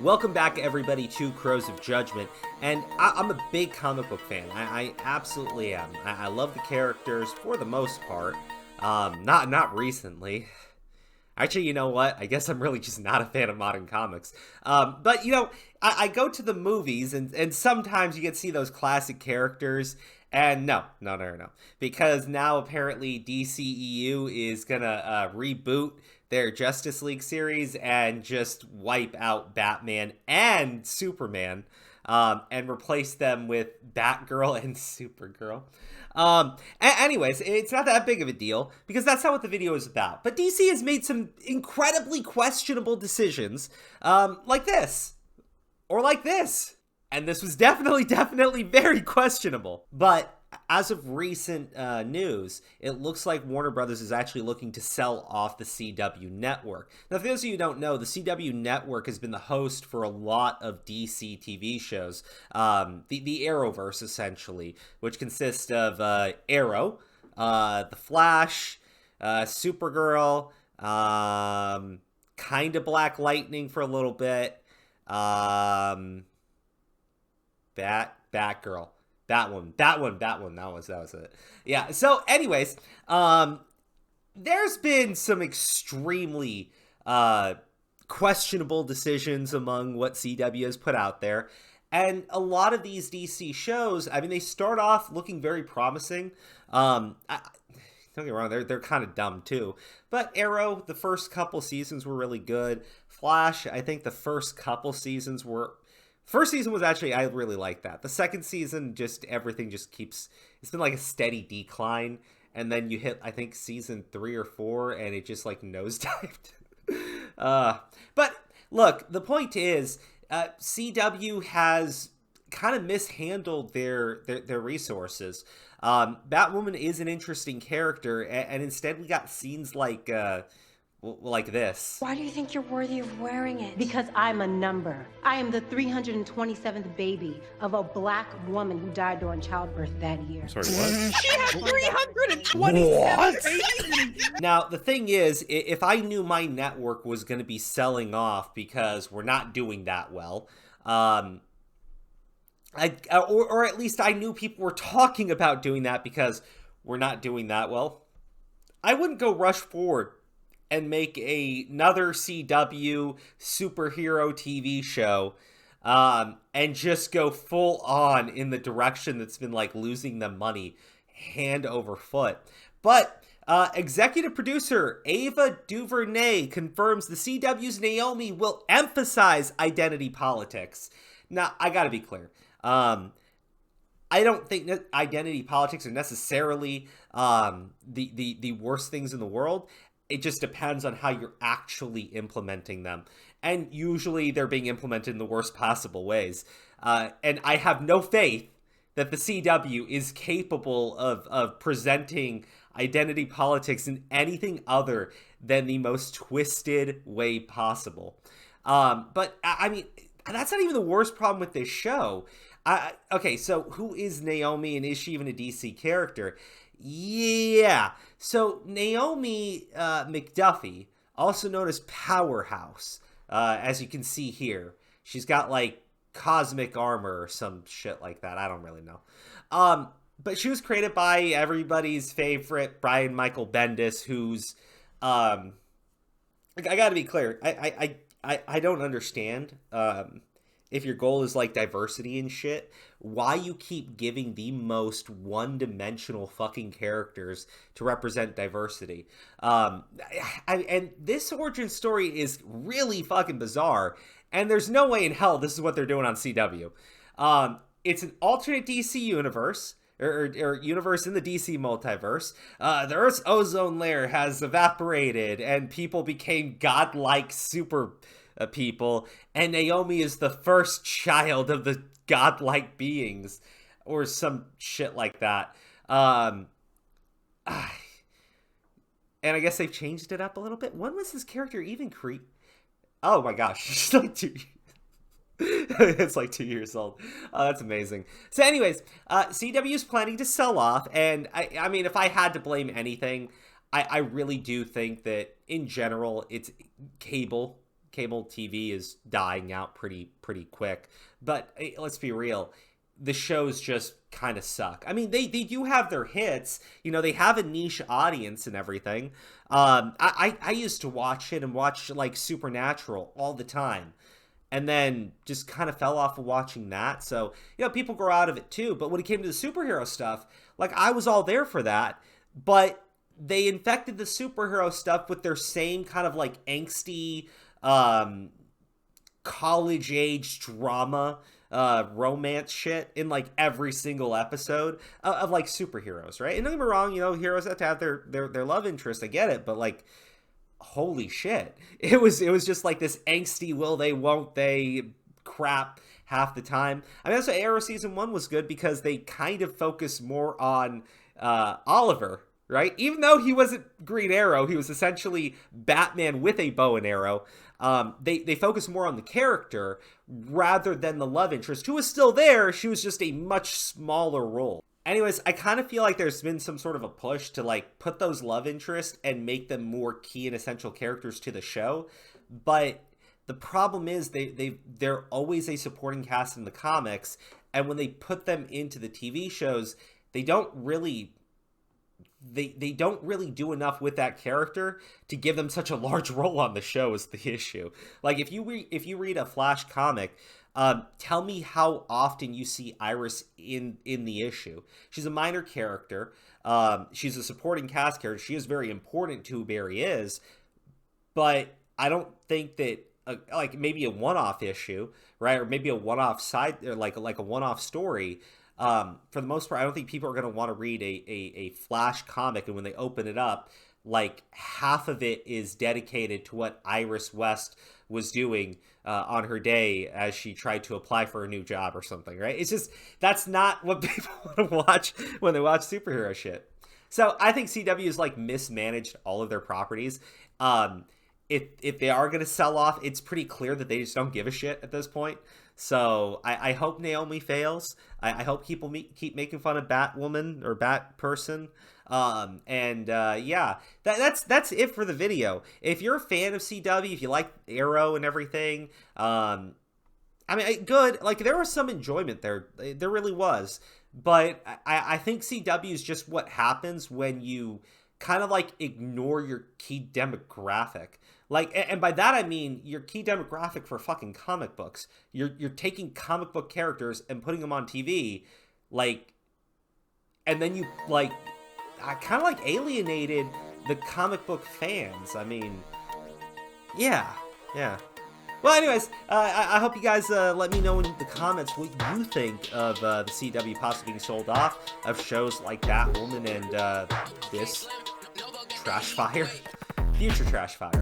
Welcome back, everybody, to Crows of Judgment, and I'm a big comic book fan. I absolutely am. I love the characters for the most part. Not recently. Actually, you know what? I guess I'm really just not a fan of modern comics. But, you know, I go to the movies, and sometimes you get to see those classic characters, and no. Because now, apparently, DCEU is gonna reboot their Justice League series and just wipe out Batman and Superman, and replace them with Batgirl and Supergirl. Anyways, it's not that big of a deal because that's not what the video is about. But DC has made some incredibly questionable decisions, like this, or like this. And this was definitely very questionable. But as of recent news, it looks like Warner Bros. Is actually looking to sell off the CW network. Now, for those of you who don't know, the CW network has been the host for a lot of DC TV shows. The Arrowverse, essentially, which consists of Arrow, The Flash, Supergirl, kind of Black Lightning for a little bit, Batgirl. That one. That was it. Yeah. So anyways, there's been some extremely questionable decisions among what CW has put out there. And a lot of these DC shows, I mean, they start off looking very promising. Don't get me wrong, they're kind of dumb too. But Arrow, the first couple seasons were really good. Flash, I think the first couple seasons were... First season was actually, I really liked that. The second season, everything just keeps, it's been like a steady decline. And then you hit, I think, season 3 or 4, and it just like nosedived. But look, the point is, CW has kind of mishandled their resources. Batwoman is an interesting character, and instead we got scenes like this. Why do you think you're worthy of wearing it? Because I'm a number. I am the 327th baby of a black woman who died during childbirth that year. Sorry, what? She has 327 babies! Now, the thing is, if I knew my network was going to be selling off because we're not doing that well, or at least I knew people were talking about doing that because we're not doing that well, I wouldn't go rush forward and make another CW superhero TV show, and just go full on in the direction that's been like losing them money hand over foot. But executive producer Ava DuVernay confirms the CW's Naomi will emphasize identity politics. Now, I gotta be clear. I don't think that identity politics are necessarily the worst things in the world. It just depends on how you're actually implementing them. And usually they're being implemented in the worst possible ways. And I have no faith that the CW is capable of presenting identity politics in anything other than the most twisted way possible. But, I mean, that's not even the worst problem with this show. Okay, so who is Naomi, and is she even a DC character? Yeah, so Naomi McDuffie, also known as Powerhouse, as you can see here. She's got, like, cosmic armor or some shit like that. I don't really know. But she was created by everybody's favorite Brian Michael Bendis, who's... I gotta be clear. I don't understand... if your goal is like diversity and shit, why you keep giving the most one-dimensional fucking characters to represent diversity. And this origin story is really fucking bizarre, and there's no way in hell this is what they're doing on CW. It's an alternate DC universe, or universe in the DC multiverse. The Earth's ozone layer has evaporated, and people became godlike super... people, and Naomi is the first child of the godlike beings, or some shit like that. And I guess they've changed it up a little bit. When was this character even Oh my gosh, she's like 2 it's like 2 years old. That's amazing. So anyways, CW is planning to sell off, and I mean, if I had to blame anything, I really do think that in general it's cable cable TV is dying out pretty quick. But let's be real, the shows just kind of suck. I mean, they do have their hits. You know, they have a niche audience and everything. I used to watch it and watch like Supernatural all the time, and then just kind of fell off of watching that. So, you know, people grow out of it too. But when it came to the superhero stuff, like, I was all there for that, but they infected the superhero stuff with their same kind of like angsty college age drama romance shit in like every single episode of like superheroes, right? And don't get me wrong, you know, heroes have to have their love interest, I get it, but like, holy shit, it was just like this angsty will they won't they crap half the time. I mean, that's why Arrow season 1 was good, because they kind of focused more on Oliver, right? Even though he wasn't Green Arrow, he was essentially Batman with a bow and arrow. They focused more on the character rather than the love interest, who was still there. She was just a much smaller role. Anyways, I kind of feel like there's been some sort of a push to like put those love interests and make them more key and essential characters to the show. But the problem is they're always a supporting cast in the comics, and when they put them into the TV shows, they don't really do enough with that character to give them such a large role on the show is the issue. Like, if you read a Flash comic, tell me how often you see Iris in the issue. She's a minor character. She's a supporting cast character. She is very important to who Barry is, but I don't think that like maybe a one-off issue, right, or maybe a one-off side, or like a one-off story. For the most part, I don't think people are going to want to read a Flash comic, and when they open it up, like half of it is dedicated to what Iris West was doing on her day as she tried to apply for a new job or something, right? It's just, that's not what people want to watch when they watch superhero shit. So I think CW has like mismanaged all of their properties. If they are going to sell off, it's pretty clear that they just don't give a shit at this point. So I hope Naomi fails. I hope people keep making fun of Batwoman or Bat Person. Yeah, that's it for the video. If you're a fan of CW, if you like Arrow and everything, I mean, good. Like, there was some enjoyment there. There really was. But I think CW is just what happens when you kind of like ignore your key demographic. Like, and by that I mean your key demographic for fucking comic books. You're taking comic book characters and putting them on TV, like, and then you like, I kind of like alienated the comic book fans. I mean, yeah. Well, anyways, I hope you guys let me know in the comments what you think of the CW possibly being sold off, of shows like Batwoman and this Trash Fire, future Trash Fire.